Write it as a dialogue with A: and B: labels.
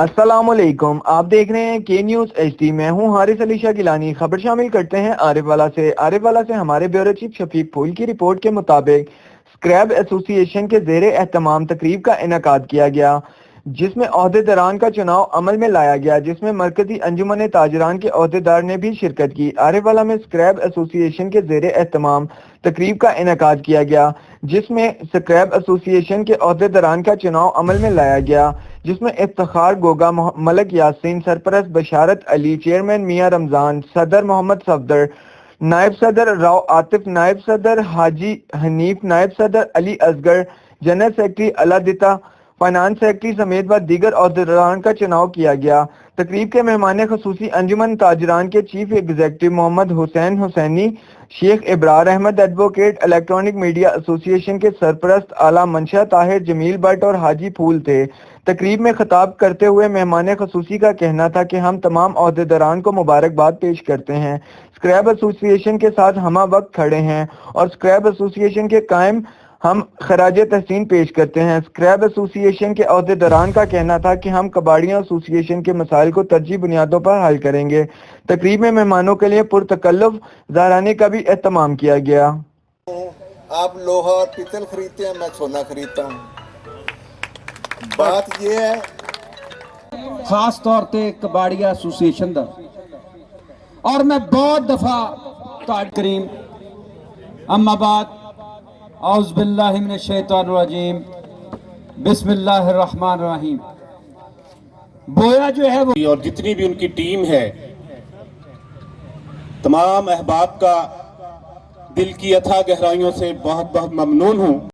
A: अस्सलामुअलैकुम, आप देख रहे हैं के न्यूज़ HD। मैं हूं हारिस अली शाह गिलानी। खबर शामिल करते हैं आरिफ वाला से हमारे ब्यूरो चीफ शफीक फूल की रिपोर्ट के मुताबिक स्क्रैब एसोसिएशन के ज़ेरे एहतमाम तकरीब का इनेकाद किया गया, जिसमें ओहदेदारान का चुनाव अमल में लाया गया, जिसमें मरकजी अंजुमन ताजरान के ओहदेदार ने भी शिरकत की। आरिफ वाला में स्क्रैब एसोसिएशन के ज़ेरे एहतमाम तकरीब का इनेकाद किया गया, जिसमें स्क्रैब एसोसिएशन के ओहदेदारान का चुनाव अमल में लाया गया, जिसमें इफ्तिखार गोगा, मलक यासीन, सरपरस्त बशारत अली, चेयरमैन मियां रमजान, सदर मोहम्मद सफदर, नायब सदर राव आतिफ, नायब सदर हाजी हनीफ, नायब सदर Ali Asghar, general secretary Alladitta, finance secretary समेत व दीगर ओहदेदारान का चुनाव किया गया। तकरीब के मेहमान खसूसी अंजुमन ताजरान के chief executive Mohammad Hussain Husaini, Sheikh Ibrar Ahmed advocate, electronic media association के सरपरस्त आला मंशा ताहिर, जमील भट्ट और हाजी फूल थे। तकरीब में खिताब करते हुए मेहमान खसूसी का कहना था कि हम तमाम ओहदेदारान को मुबारकबाद पेश करते हैं, स्क्रैब एसोसिएशन के साथ हमा वक्त खड़े हैं और स्क्रैब एसोसिएशन के कायम हम खराज तहसीन पेश करते हैं। स्क्रैब एसोसिएशन के ओहदेदारान का कहना था कि हम कबाड़ियों एसोसिएशन के मसाइल को तरजीह बुनियादों पर हल करेंगे। तकरीब में मेहमानों के लिए पुरतकल्लुफ ज़ाराने का भी एहतमाम किया गया।
B: आप लोहा और पीतल खरीदते हैं, मैं सोना खरीदता हूँ। बात ये है
C: खास तौर पे कबाड़िया एसोसिएशन दा, और मैं बहुत दफा करीम अम्माबाद औज़ बिल्लाहि मिनश शैतानिर रजीम बिस्मिल्लाहिर रहमानिर रहीम। बोया जो है वो
D: और जितनी भी उनकी टीम है, तमाम अहबाब का दिल की अथाह गहराइयों से बहुत बहुत ममनून हूँ।